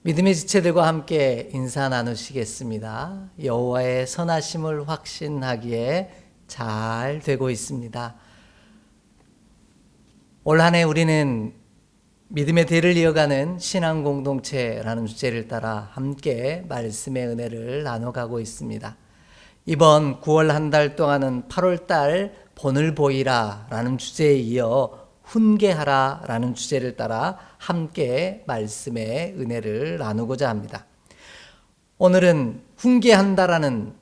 믿음의 지체들과 함께 인사 나누시겠습니다. 여호와의 선하심을 확신하기에 잘 되고 있습니다. 올 한 해 우리는 믿음의 대를 이어가는 신앙 공동체라는 주제를 따라 함께 말씀의 은혜를 나눠가고 있습니다. 이번 9월 한 달 동안은 8월 달 본을 보이라 라는 주제에 이어 훈계하라 라는 주제를 따라 함께 말씀의 은혜를 나누고자 합니다. 오늘은 훈계한다라는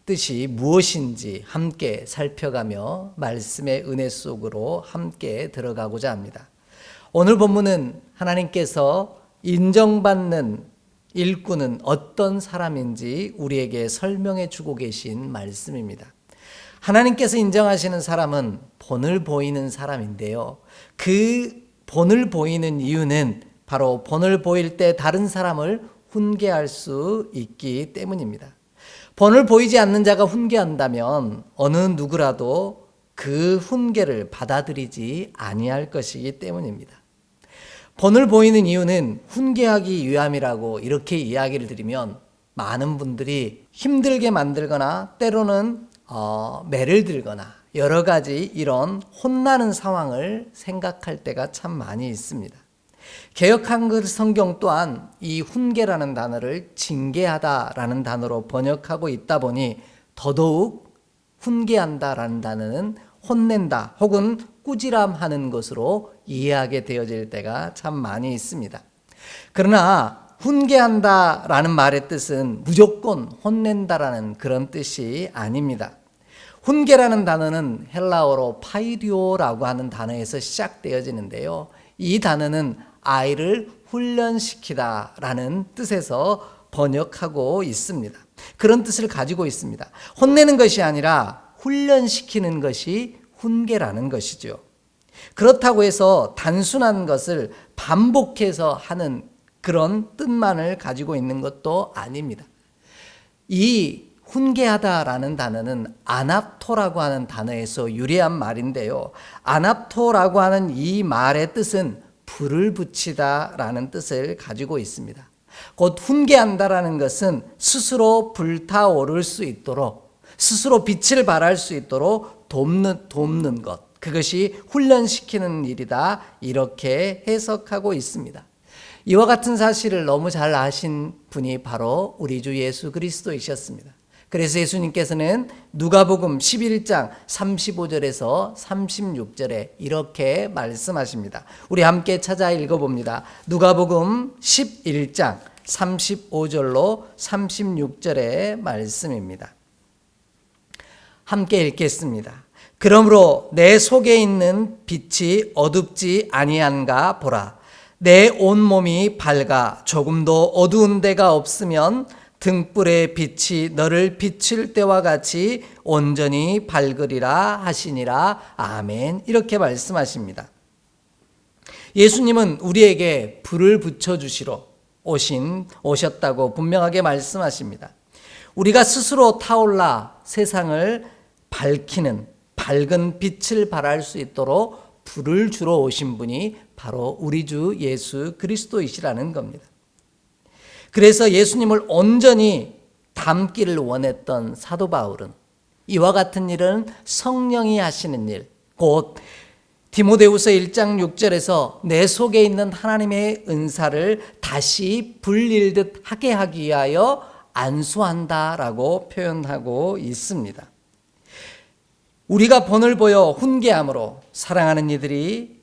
뜻이 무엇인지 함께 살펴가며 말씀의 은혜 속으로 함께 들어가고자 합니다. 오늘 본문은 하나님께서 인정받는 일꾼은 어떤 사람인지 우리에게 설명해 주고 계신 말씀입니다. 하나님께서 인정하시는 사람은 본을 보이는 사람인데요. 그 본을 보이는 이유는 바로 본을 보일 때 다른 사람을 훈계할 수 있기 때문입니다. 본을 보이지 않는 자가 훈계한다면 어느 누구라도 그 훈계를 받아들이지 아니할 것이기 때문입니다. 본을 보이는 이유는 훈계하기 위함이라고 이렇게 이야기를 드리면 많은 분들이 힘들게 만들거나 때로는 매를 들거나 여러 가지 이런 혼나는 상황을 생각할 때가 참 많이 있습니다. 개역 한글 성경 또한 이 훈계라는 단어를 징계하다라는 단어로 번역하고 있다 보니 더더욱 훈계한다라는 단어는 혼낸다 혹은 꾸지람하는 것으로 이해하게 되어질 때가 참 많이 있습니다. 그러나 훈계한다라는 말의 뜻은 무조건 혼낸다라는 그런 뜻이 아닙니다. 훈계라는 단어는 헬라어로 파이디오라고 하는 단어에서 시작되어지는데요. 이 단어는 아이를 훈련시키다라는 뜻에서 번역하고 있습니다. 그런 뜻을 가지고 있습니다. 혼내는 것이 아니라 훈련시키는 것이 훈계라는 것이죠. 그렇다고 해서 단순한 것을 반복해서 하는 그런 뜻만을 가지고 있는 것도 아닙니다. 이 훈계하다라는 단어는 아납토라고 하는 단어에서 유래한 말인데요. 아납토라고 하는 이 말의 뜻은 불을 붙이다라는 뜻을 가지고 있습니다. 곧 훈계한다라는 것은 스스로 불타오를 수 있도록 스스로 빛을 발할 수 있도록 돕는 것, 그것이 훈련시키는 일이다 이렇게 해석하고 있습니다. 이와 같은 사실을 너무 잘 아신 분이 바로 우리 주 예수 그리스도이셨습니다. 그래서 예수님께서는 누가복음 11장 35절에서 36절에 이렇게 말씀하십니다. 우리 함께 찾아 읽어봅니다. 누가복음 11장 35절로 36절의 말씀입니다. 함께 읽겠습니다. 그러므로 내 속에 있는 빛이 어둡지 아니한가 보라. 내 온몸이 밝아 조금도 어두운 데가 없으면 등불의 빛이 너를 비칠 때와 같이 온전히 밝으리라 하시니라. 아멘. 이렇게 말씀하십니다. 예수님은 우리에게 불을 붙여주시러 오셨다고 분명하게 말씀하십니다. 우리가 스스로 타올라 세상을 밝히는 밝은 빛을 발할 수 있도록 불을 주러 오신 분이 바로 우리 주 예수 그리스도이시라는 겁니다. 그래서 예수님을 온전히 닮기를 원했던 사도 바울은 이와 같은 일은 성령이 하시는 일, 곧 디모데후서 1장 6절에서 내 속에 있는 하나님의 은사를 다시 불릴듯 하게 하기 위하여 안수한다라고 표현하고 있습니다. 우리가 본을 보여 훈계함으로 사랑하는 이들이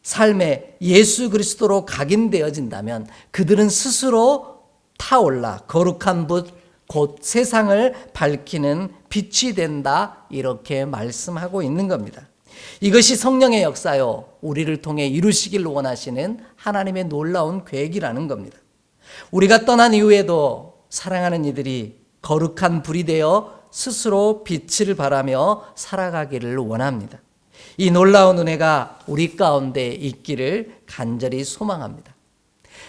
삶에 예수 그리스도로 각인되어진다면 그들은 스스로 타올라 거룩한 빛, 곧 세상을 밝히는 빛이 된다 이렇게 말씀하고 있는 겁니다. 이것이 성령의 역사요 우리를 통해 이루시길 원하시는 하나님의 놀라운 계획이라는 겁니다. 우리가 떠난 이후에도 사랑하는 이들이 거룩한 불이 되어 스스로 빛을 발하며 살아가기를 원합니다. 이 놀라운 은혜가 우리 가운데 있기를 간절히 소망합니다.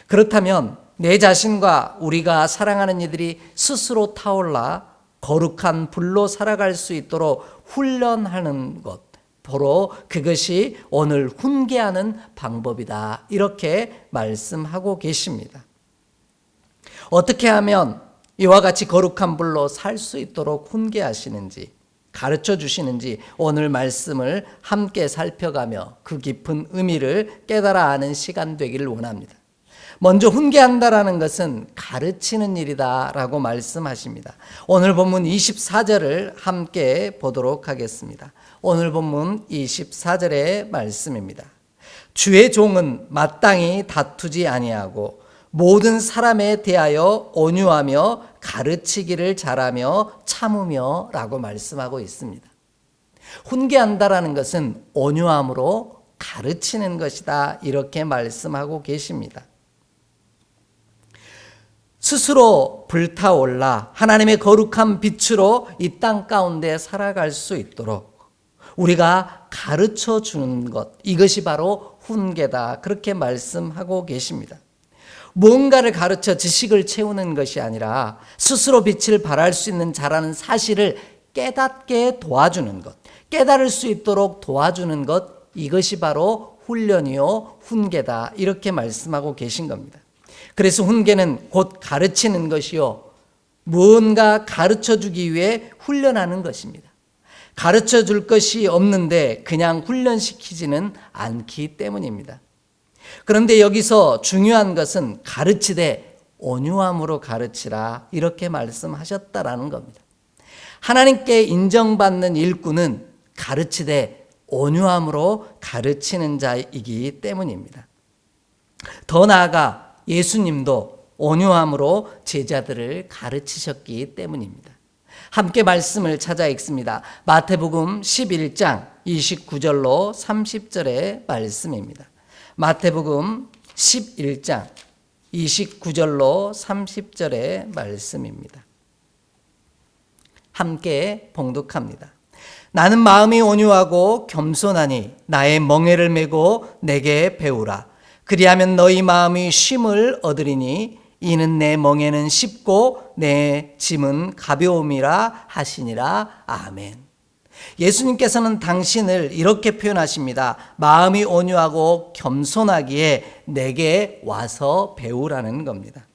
그렇다면 내 자신과 우리가 사랑하는 이들이 스스로 타올라 거룩한 불로 살아갈 수 있도록 훈련하는 것, 바로 그것이 오늘 훈계하는 방법이다 이렇게 말씀하고 계십니다. 어떻게 하면 이와 같이 거룩한 불로 살 수 있도록 훈계하시는지 가르쳐 주시는지 오늘 말씀을 함께 살펴가며 그 깊은 의미를 깨달아 아는 시간 되기를 원합니다. 먼저 훈계한다라는 것은 가르치는 일이다라고 말씀하십니다. 오늘 본문 24절을 함께 보도록 하겠습니다. 오늘 본문 24절의 말씀입니다. 주의 종은 마땅히 다투지 아니하고 모든 사람에 대하여 온유하며 가르치기를 잘하며 참으며 라고 말씀하고 있습니다. 훈계한다라는 것은 온유함으로 가르치는 것이다 이렇게 말씀하고 계십니다. 스스로 불타올라 하나님의 거룩한 빛으로 이 땅 가운데 살아갈 수 있도록 우리가 가르쳐 주는 것, 이것이 바로 훈계다 그렇게 말씀하고 계십니다. 무언가를 가르쳐 지식을 채우는 것이 아니라 스스로 빛을 발할 수 있는 자라는 사실을 깨닫게 도와주는 것, 깨달을 수 있도록 도와주는 것, 이것이 바로 훈련이요 훈계다 이렇게 말씀하고 계신 겁니다. 그래서 훈계는 곧 가르치는 것이요 무언가 가르쳐주기 위해 훈련하는 것입니다. 가르쳐줄 것이 없는데 그냥 훈련시키지는 않기 때문입니다. 그런데 여기서 중요한 것은 가르치되 온유함으로 가르치라 이렇게 말씀하셨다라는 겁니다. 하나님께 인정받는 일꾼은 가르치되 온유함으로 가르치는 자이기 때문입니다. 더 나아가 예수님도 온유함으로 제자들을 가르치셨기 때문입니다. 함께 말씀을 찾아 읽습니다. 마태복음 11장 29절로 30절의 말씀입니다. 마태복음 11장 29절로 30절의 말씀입니다. 함께 봉독합니다. 나는 마음이 온유하고 겸손하니 나의 멍에를 메고 내게 배우라. 그리하면 너희 마음이 쉼을 얻으리니 이는 내 멍에는 쉽고 내 짐은 가벼움이라 하시니라. 아멘. 예수님께서는 당신을 이렇게 표현하십니다. 마음이 온유하고 겸손하기에 내게 와서 배우라는 겁니다.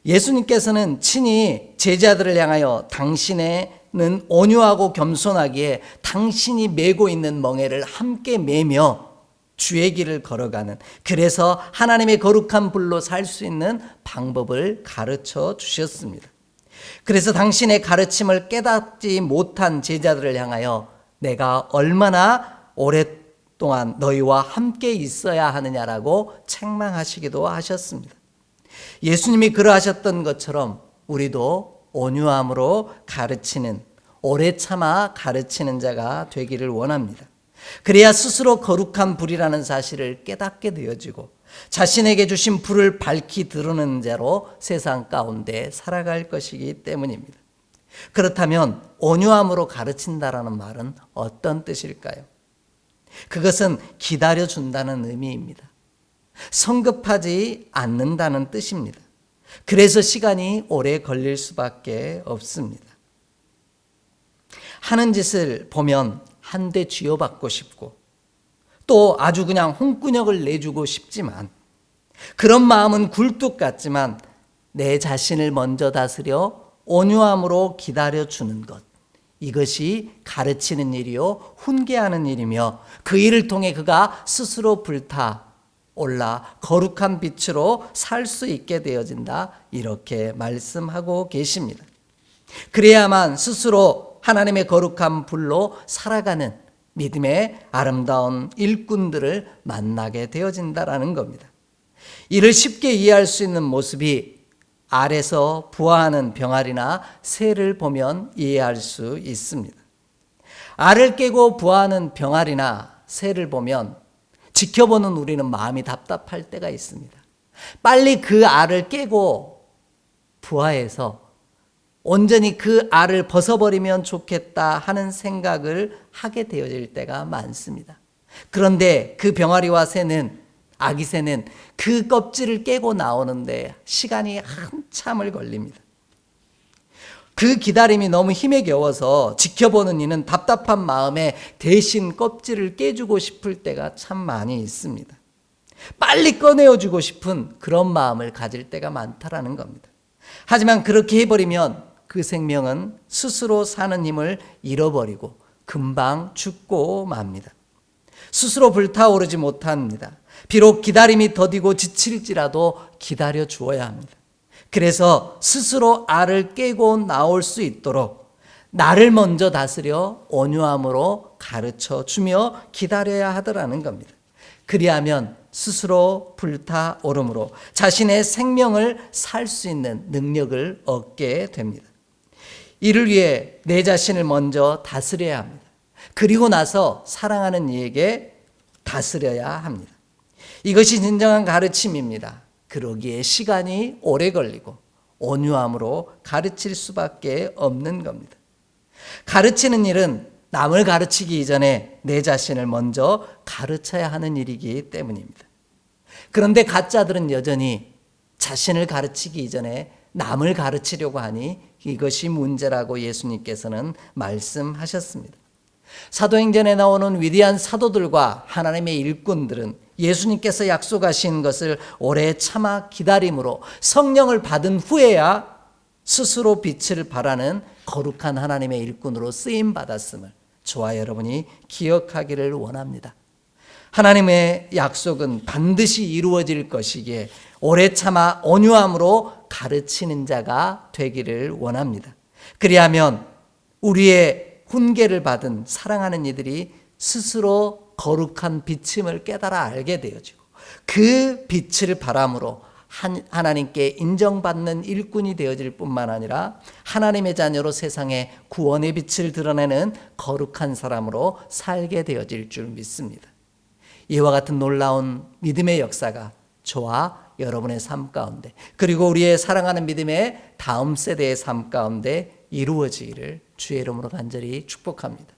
예수님께서는 친히 제자들을 향하여 당신은 온유하고 겸손하기에 당신이 메고 있는 멍에를 함께 메며 주의 길을 걸어가는, 그래서 하나님의 거룩한 불로 살 수 있는 방법을 가르쳐 주셨습니다. 그래서 당신의 가르침을 깨닫지 못한 제자들을 향하여 내가 얼마나 오랫동안 너희와 함께 있어야 하느냐라고 책망하시기도 하셨습니다. 예수님이 그러하셨던 것처럼 우리도 온유함으로 가르치는, 오래 참아 가르치는 자가 되기를 원합니다. 그래야 스스로 거룩한 불이라는 사실을 깨닫게 되어지고 자신에게 주신 불을 밝히 드러내는 자로 세상 가운데 살아갈 것이기 때문입니다. 그렇다면 온유함으로 가르친다라는 말은 어떤 뜻일까요? 그것은 기다려준다는 의미입니다. 성급하지 않는다는 뜻입니다. 그래서 시간이 오래 걸릴 수밖에 없습니다. 하는 짓을 보면 한 대 쥐어받고 싶고 또 아주 그냥 홍군역을 내주고 싶지만, 그런 마음은 굴뚝 같지만 내 자신을 먼저 다스려 온유함으로 기다려주는 것, 이것이 가르치는 일이요 훈계하는 일이며 그 일을 통해 그가 스스로 불타올라 거룩한 빛으로 살 수 있게 되어진다 이렇게 말씀하고 계십니다. 그래야만 스스로 하나님의 거룩한 불로 살아가는 믿음의 아름다운 일꾼들을 만나게 되어진다라는 겁니다. 이를 쉽게 이해할 수 있는 모습이 알에서 부화하는 병아리나 새를 보면 이해할 수 있습니다. 알을 깨고 부화하는 병아리나 새를 보면 지켜보는 우리는 마음이 답답할 때가 있습니다. 빨리 그 알을 깨고 부화해서 온전히 그 알을 벗어버리면 좋겠다 하는 생각을 하게 되어질 때가 많습니다. 그런데 그 병아리와 새는, 아기 새는 그 껍질을 깨고 나오는데 시간이 한참을 걸립니다. 그 기다림이 너무 힘에 겨워서 지켜보는 이는 답답한 마음에 대신 껍질을 깨주고 싶을 때가 참 많이 있습니다. 빨리 꺼내어주고 싶은 그런 마음을 가질 때가 많다라는 겁니다. 하지만 그렇게 해버리면 그 생명은 스스로 사는 힘을 잃어버리고 금방 죽고 맙니다. 스스로 불타오르지 못합니다. 비록 기다림이 더디고 지칠지라도 기다려 주어야 합니다. 그래서 스스로 알을 깨고 나올 수 있도록 나를 먼저 다스려 온유함으로 가르쳐 주며 기다려야 하더라는 겁니다. 그리하면 스스로 불타오름으로 자신의 생명을 살 수 있는 능력을 얻게 됩니다. 이를 위해 내 자신을 먼저 다스려야 합니다. 그리고 나서 사랑하는 이에게 다스려야 합니다. 이것이 진정한 가르침입니다. 그러기에 시간이 오래 걸리고 온유함으로 가르칠 수밖에 없는 겁니다. 가르치는 일은 남을 가르치기 이전에 내 자신을 먼저 가르쳐야 하는 일이기 때문입니다. 그런데 가짜들은 여전히 자신을 가르치기 이전에 남을 가르치려고 하니 이것이 문제라고 예수님께서는 말씀하셨습니다. 사도행전에 나오는 위대한 사도들과 하나님의 일꾼들은 예수님께서 약속하신 것을 오래 참아 기다림으로 성령을 받은 후에야 스스로 빛을 발하는 거룩한 하나님의 일꾼으로 쓰임받았음을 저와 여러분이 기억하기를 원합니다. 하나님의 약속은 반드시 이루어질 것이기에 오래 참아 온유함으로 가르치는 자가 되기를 원합니다. 그리하면 우리의 훈계를 받은 사랑하는 이들이 스스로 거룩한 비침을 깨달아 알게 되어지고 그 빛을 바람으로 하나님께 인정받는 일꾼이 되어질 뿐만 아니라 하나님의 자녀로 세상에 구원의 빛을 드러내는 거룩한 사람으로 살게 되어질 줄 믿습니다. 이와 같은 놀라운 믿음의 역사가 저와 여러분의 삶 가운데 그리고 우리의 사랑하는 믿음의 다음 세대의 삶 가운데 이루어지기를 주의 이름으로 간절히 축복합니다.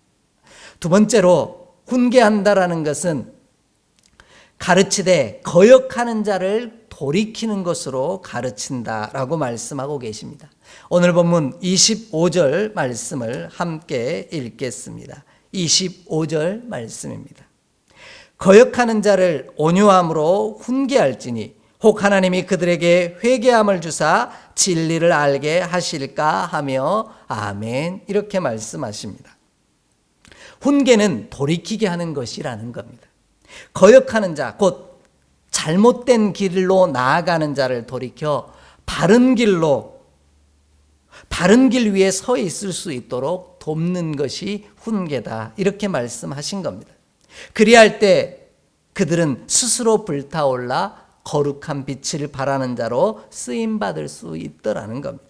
두 번째로 훈계한다라는 것은 가르치되 거역하는 자를 돌이키는 것으로 가르친다라고 말씀하고 계십니다. 오늘 본문 25절 말씀을 함께 읽겠습니다. 25절 말씀입니다. 거역하는 자를 온유함으로 훈계할지니 혹 하나님이 그들에게 회개함을 주사 진리를 알게 하실까 하며 아멘 이렇게 말씀하십니다. 훈계는 돌이키게 하는 것이라는 겁니다. 거역하는 자, 곧 잘못된 길로 나아가는 자를 돌이켜 바른 길 위에 서 있을 수 있도록 돕는 것이 훈계다 이렇게 말씀하신 겁니다. 그리할 때 그들은 스스로 불타올라 거룩한 빛을 발하는 자로 쓰임받을 수 있더라는 겁니다.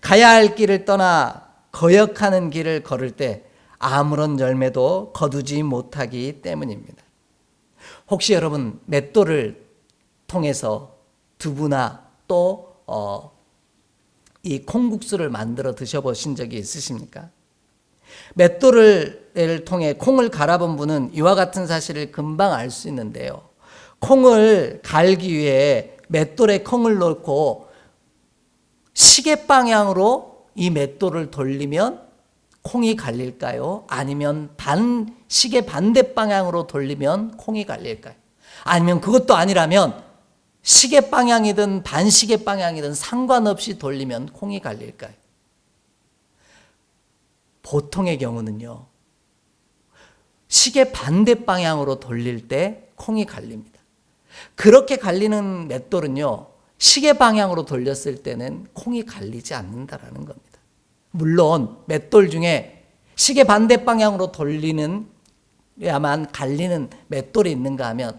가야 할 길을 떠나 거역하는 길을 걸을 때 아무런 열매도 거두지 못하기 때문입니다. 혹시 여러분 맷돌을 통해서 두부나 또 이 콩국수를 만들어 드셔보신 적이 있으십니까? 맷돌을 통해 콩을 갈아본 분은 이와 같은 사실을 금방 알 수 있는데요. 콩을 갈기 위해 맷돌에 콩을 넣고 시계 방향으로 이 맷돌을 돌리면 콩이 갈릴까요? 아니면 시계 반대 방향으로 돌리면 콩이 갈릴까요? 아니면 그것도 아니라면 시계 방향이든 반시계 방향이든 상관없이 돌리면 콩이 갈릴까요? 보통의 경우는요, 시계 반대 방향으로 돌릴 때 콩이 갈립니다. 그렇게 갈리는 맷돌은요, 시계 방향으로 돌렸을 때는 콩이 갈리지 않는다라는 겁니다. 물론 맷돌 중에 시계 반대 방향으로 돌리는야만 갈리는 맷돌이 있는가 하면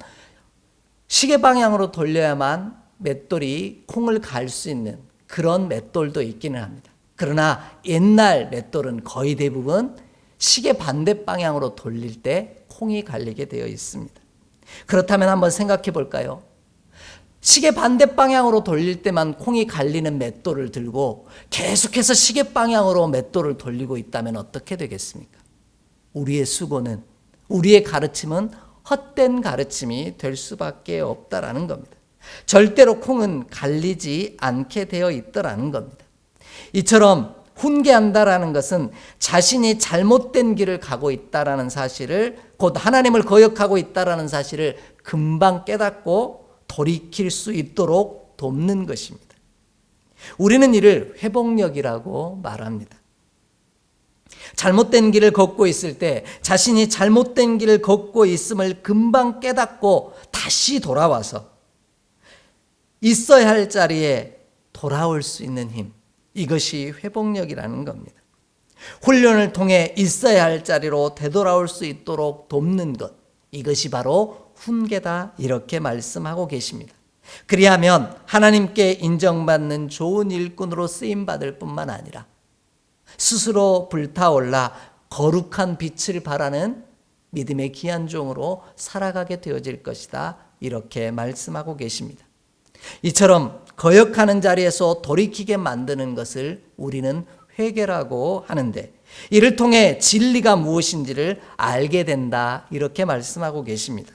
시계 방향으로 돌려야만 맷돌이 콩을 갈 수 있는 그런 맷돌도 있기는 합니다. 그러나 옛날 맷돌은 거의 대부분 시계 반대 방향으로 돌릴 때 콩이 갈리게 되어 있습니다. 그렇다면 한번 생각해 볼까요? 시계 반대 방향으로 돌릴 때만 콩이 갈리는 맷돌을 들고 계속해서 시계 방향으로 맷돌을 돌리고 있다면 어떻게 되겠습니까? 우리의 수고는, 우리의 가르침은 헛된 가르침이 될 수밖에 없다라는 겁니다. 절대로 콩은 갈리지 않게 되어 있더라는 겁니다. 이처럼 훈계한다라는 것은 자신이 잘못된 길을 가고 있다라는 사실을, 곧 하나님을 거역하고 있다라는 사실을 금방 깨닫고 돌이킬 수 있도록 돕는 것입니다. 우리는 이를 회복력이라고 말합니다. 잘못된 길을 걷고 있을 때 자신이 잘못된 길을 걷고 있음을 금방 깨닫고 다시 돌아와서 있어야 할 자리에 돌아올 수 있는 힘, 이것이 회복력이라는 겁니다. 훈련을 통해 있어야 할 자리로 되돌아올 수 있도록 돕는 것, 이것이 바로 훈계다, 이렇게 말씀하고 계십니다. 그리하면 하나님께 인정받는 좋은 일꾼으로 쓰임받을 뿐만 아니라 스스로 불타올라 거룩한 빛을 발하는 믿음의 귀한 종으로 살아가게 되어질 것이다, 이렇게 말씀하고 계십니다. 이처럼 거역하는 자리에서 돌이키게 만드는 것을 우리는 회개라고 하는데, 이를 통해 진리가 무엇인지를 알게 된다, 이렇게 말씀하고 계십니다.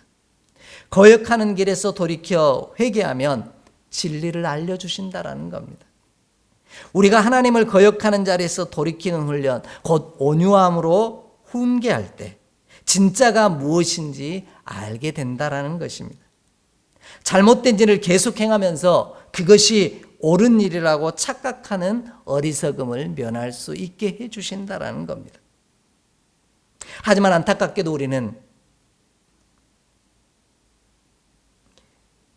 거역하는 길에서 돌이켜 회개하면 진리를 알려주신다라는 겁니다. 우리가 하나님을 거역하는 자리에서 돌이키는 훈련, 곧 온유함으로 훈계할 때 진짜가 무엇인지 알게 된다라는 것입니다. 잘못된 일을 계속 행하면서 그것이 옳은 일이라고 착각하는 어리석음을 면할 수 있게 해주신다라는 겁니다. 하지만 안타깝게도 우리는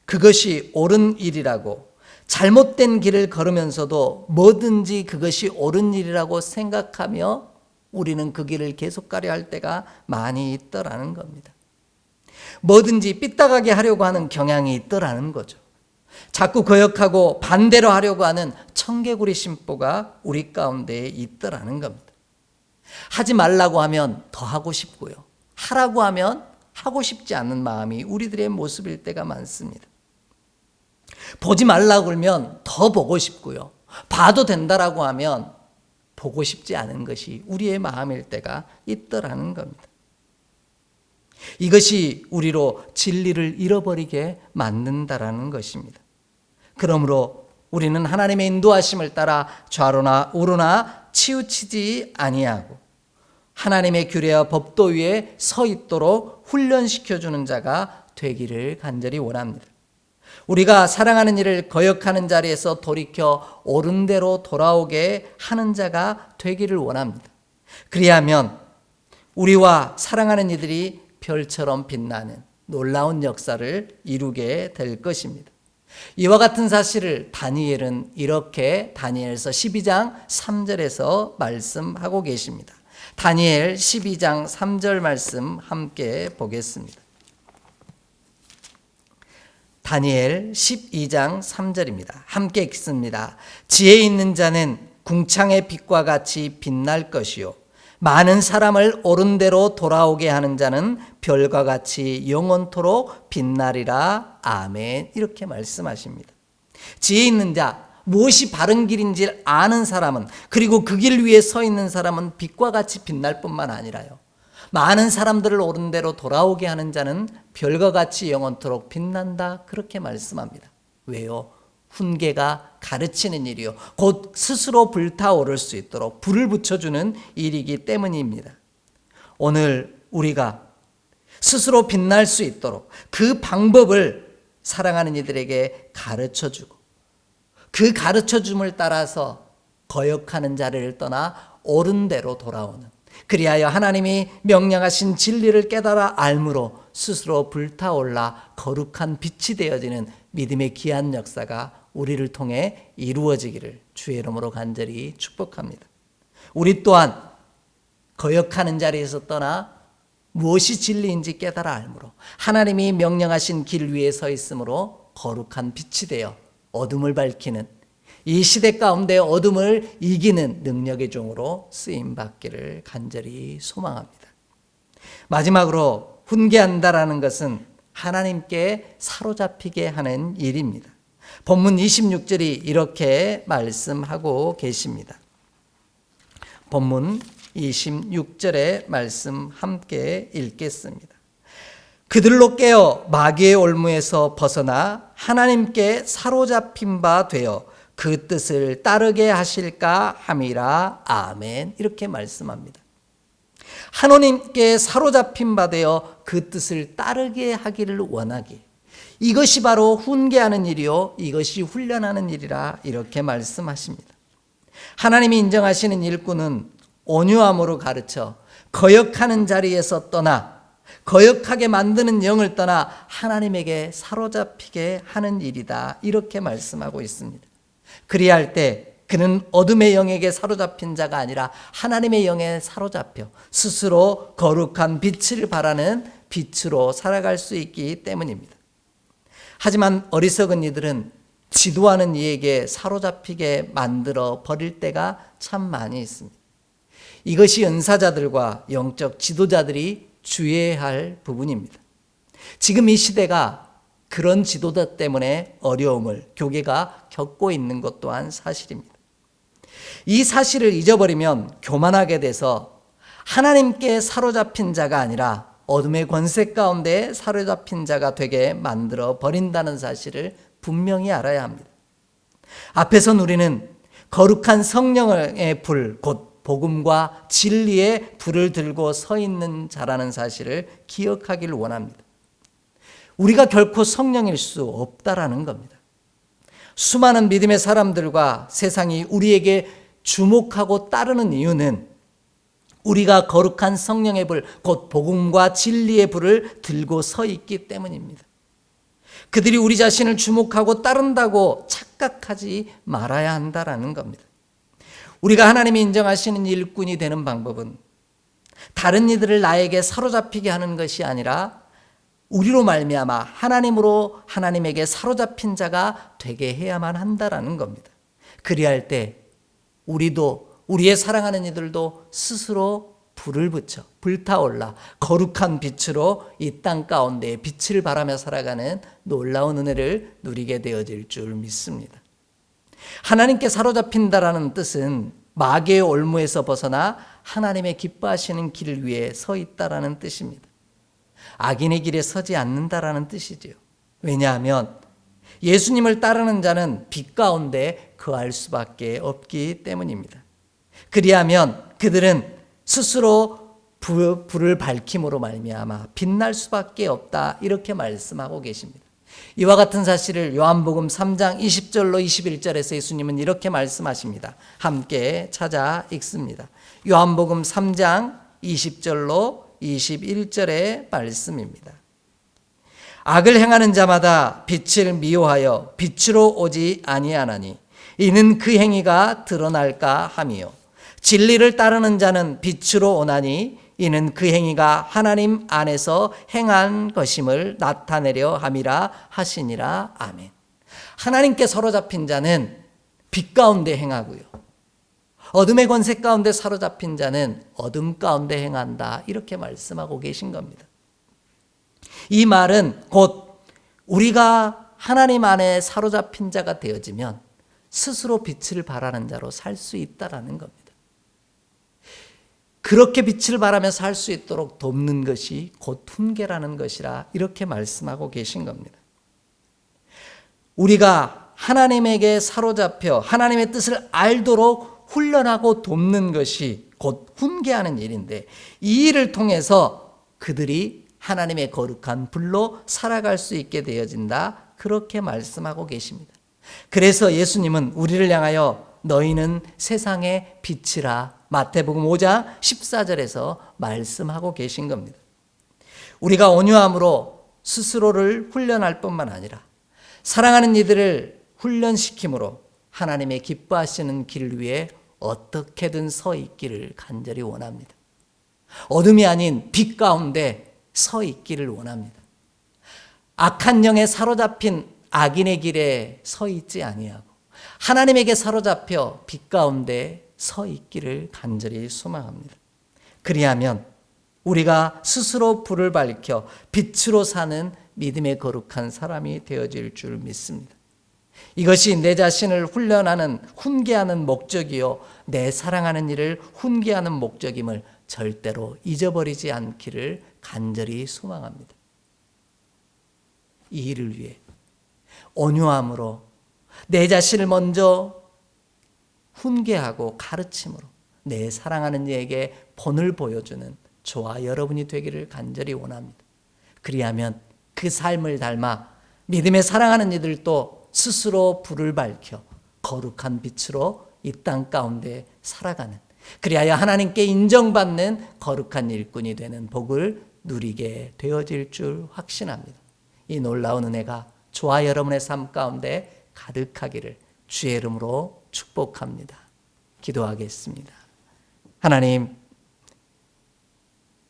그것이 옳은 일이라고, 잘못된 길을 걸으면서도 뭐든지 그것이 옳은 일이라고 생각하며 우리는 그 길을 계속 가려 할 때가 많이 있더라는 겁니다. 뭐든지 삐딱하게 하려고 하는 경향이 있더라는 거죠. 자꾸 거역하고 반대로 하려고 하는 청개구리 심보가 우리 가운데 있더라는 겁니다. 하지 말라고 하면 더 하고 싶고요, 하라고 하면 하고 싶지 않은 마음이 우리들의 모습일 때가 많습니다. 보지 말라고 그러면 더 보고 싶고요, 봐도 된다라고 하면 보고 싶지 않은 것이 우리의 마음일 때가 있더라는 겁니다. 이것이 우리로 진리를 잃어버리게 만든다라는 것입니다. 그러므로 우리는 하나님의 인도하심을 따라 좌로나 우로나 치우치지 아니하고 하나님의 규례와 법도 위에 서 있도록 훈련시켜주는 자가 되기를 간절히 원합니다. 우리가 사랑하는 일을 거역하는 자리에서 돌이켜 옳은 대로 돌아오게 하는 자가 되기를 원합니다. 그리하면 우리와 사랑하는 이들이 별처럼 빛나는 놀라운 역사를 이루게 될 것입니다. 이와 같은 사실을 다니엘은 이렇게 다니엘서 12장 3절에서 말씀하고 계십니다. 다니엘 12장 3절 말씀 함께 보겠습니다. 다니엘 12장 3절입니다. 함께 읽습니다. 지혜 있는 자는 궁창의 빛과 같이 빛날 것이요, 많은 사람을 옳은 대로 돌아오게 하는 자는 별과 같이 영원토록 빛나리라. 아멘. 이렇게 말씀하십니다. 지혜 있는 자, 무엇이 바른 길인지 아는 사람은, 그리고 그 길 위에 서 있는 사람은 빛과 같이 빛날 뿐만 아니라요, 많은 사람들을 옳은 대로 돌아오게 하는 자는 별과 같이 영원토록 빛난다, 그렇게 말씀합니다. 왜요? 훈계가 가르치는 일이요, 곧 스스로 불타오를 수 있도록 불을 붙여주는 일이기 때문입니다. 오늘 우리가 스스로 빛날 수 있도록 그 방법을 사랑하는 이들에게 가르쳐주고, 그 가르쳐줌을 따라서 거역하는 자리를 떠나 옳은 대로 돌아오는, 그리하여 하나님이 명령하신 진리를 깨달아 알므로 스스로 불타올라 거룩한 빛이 되어지는 믿음의 귀한 역사가 우리를 통해 이루어지기를 주의 이름으로 간절히 축복합니다. 우리 또한 거역하는 자리에서 떠나 무엇이 진리인지 깨달아 알므로 하나님이 명령하신 길 위에 서 있으므로 거룩한 빛이 되어 어둠을 밝히는, 이 시대 가운데 어둠을 이기는 능력의 종으로 쓰임받기를 간절히 소망합니다. 마지막으로 훈계한다라는 것은 하나님께 사로잡히게 하는 일입니다. 본문 26절이 이렇게 말씀하고 계십니다. 본문 26절의 말씀 함께 읽겠습니다. 그들로 깨어 마귀의 올무에서 벗어나 하나님께 사로잡힌 바 되어 그 뜻을 따르게 하실까 함이라. 아멘. 이렇게 말씀합니다. 하나님께 사로잡힌 바 되어 그 뜻을 따르게 하기를 원하기. 이것이 바로 훈계하는 일이요 이것이 훈련하는 일이라 이렇게 말씀하십니다. 하나님이 인정하시는 일꾼은 온유함으로 가르쳐 거역하는 자리에서 떠나 거역하게 만드는 영을 떠나 하나님에게 사로잡히게 하는 일이다 이렇게 말씀하고 있습니다. 그리할 때 그는 어둠의 영에게 사로잡힌 자가 아니라 하나님의 영에 사로잡혀 스스로 거룩한 빛을 발하는 빛으로 살아갈 수 있기 때문입니다. 하지만 어리석은 이들은 지도하는 이에게 사로잡히게 만들어 버릴 때가 참 많이 있습니다. 이것이 은사자들과 영적 지도자들이 주의해야 할 부분입니다. 지금 이 시대가 그런 지도자 때문에 어려움을 교회가 겪고 있는 것 또한 사실입니다. 이 사실을 잊어버리면 교만하게 돼서 하나님께 사로잡힌 자가 아니라 어둠의 권세 가운데 사로잡힌 자가 되게 만들어 버린다는 사실을 분명히 알아야 합니다. 앞에선 우리는 거룩한 성령의 불, 곧 복음과 진리의 불을 들고 서 있는 자라는 사실을 기억하기를 원합니다. 우리가 결코 성령일 수 없다라는 겁니다. 수많은 믿음의 사람들과 세상이 우리에게 주목하고 따르는 이유는 우리가 거룩한 성령의 불, 곧 복음과 진리의 불을 들고 서 있기 때문입니다. 그들이 우리 자신을 주목하고 따른다고 착각하지 말아야 한다라는 겁니다. 우리가 하나님이 인정하시는 일꾼이 되는 방법은 다른 이들을 나에게 사로잡히게 하는 것이 아니라 우리로 말미암아 하나님으로 하나님에게 사로잡힌 자가 되게 해야만 한다라는 겁니다. 그리할 때 우리도 우리의 사랑하는 이들도 스스로 불을 붙여 불타올라 거룩한 빛으로 이 땅 가운데 빛을 발하며 살아가는 놀라운 은혜를 누리게 되어질 줄 믿습니다. 하나님께 사로잡힌다라는 뜻은 마귀의 올무에서 벗어나 하나님의 기뻐하시는 길 위에 서 있다라는 뜻입니다. 악인의 길에 서지 않는다라는 뜻이지요. 왜냐하면 예수님을 따르는 자는 빛 가운데 거할 수밖에 없기 때문입니다. 그리하면 그들은 스스로 불을 밝힘으로 말미암아 빛날 수밖에 없다 이렇게 말씀하고 계십니다. 이와 같은 사실을 요한복음 3장 20절로 21절에서 예수님은 이렇게 말씀하십니다. 함께 찾아 읽습니다. 요한복음 3장 20절로 21절의 말씀입니다. 악을 행하는 자마다 빛을 미워하여 빛으로 오지 아니하나니 이는 그 행위가 드러날까 함이요 진리를 따르는 자는 빛으로 오나니 이는 그 행위가 하나님 안에서 행한 것임을 나타내려 함이라 하시니라. 아멘. 하나님께 사로잡힌 자는 빛 가운데 행하고요 어둠의 권세 가운데 사로잡힌 자는 어둠 가운데 행한다 이렇게 말씀하고 계신 겁니다. 이 말은 곧 우리가 하나님 안에 사로잡힌 자가 되어지면 스스로 빛을 발하는 자로 살 수 있다라는 겁니다. 그렇게 빛을 발하며 살 수 있도록 돕는 것이 곧 훈계라는 것이라 이렇게 말씀하고 계신 겁니다. 우리가 하나님에게 사로잡혀 하나님의 뜻을 알도록 훈련하고 돕는 것이 곧 훈계하는 일인데 이 일을 통해서 그들이 하나님의 거룩한 불로 살아갈 수 있게 되어진다 그렇게 말씀하고 계십니다. 그래서 예수님은 우리를 향하여 너희는 세상의 빛이라 마태복음 5장 14절에서 말씀하고 계신 겁니다. 우리가 온유함으로 스스로를 훈련할 뿐만 아니라 사랑하는 이들을 훈련시킴으로 하나님의 기뻐하시는 길 위에 어떻게든 서 있기를 간절히 원합니다. 어둠이 아닌 빛 가운데 서 있기를 원합니다. 악한 영에 사로잡힌 악인의 길에 서 있지 아니하고 하나님에게 사로잡혀 빛 가운데 서 있기를 간절히 소망합니다. 그리하면 우리가 스스로 불을 밝혀 빛으로 사는 믿음의 거룩한 사람이 되어질 줄 믿습니다. 이것이 내 자신을 훈련하는 훈계하는 목적이요 내 사랑하는 일을 훈계하는 목적임을 절대로 잊어버리지 않기를 간절히 소망합니다. 이 일을 위해 온유함으로 내 자신을 먼저 훈계하고 가르침으로 내 사랑하는 이에게 본을 보여주는 저와 여러분이 되기를 간절히 원합니다. 그리하면 그 삶을 닮아 믿음에 사랑하는 이들도 스스로 불을 밝혀 거룩한 빛으로 이 땅 가운데 살아가는, 그리하여 하나님께 인정받는 거룩한 일꾼이 되는 복을 누리게 되어질 줄 확신합니다. 이 놀라운 은혜가 저와 여러분의 삶 가운데 가득하기를 주의 이름으로 축복합니다. 기도하겠습니다. 하나님,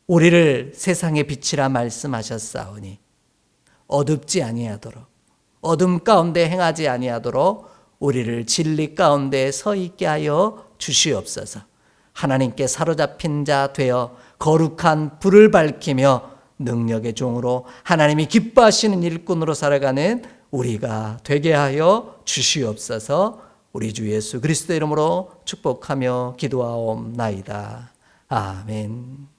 우리를 세상의 빛이라 말씀하셨사오니 어둡지 아니하도록, 어둠 가운데 행하지 아니하도록 우리를 진리 가운데 서 있게 하여 주시옵소서. 하나님께 사로잡힌 자 되어 거룩한 불을 밝히며 능력의 종으로 하나님이 기뻐하시는 일꾼으로 살아가는 우리가 되게 하여 주시옵소서. 우리 주 예수 그리스도 이름으로 축복하며 기도하옵나이다. 아멘.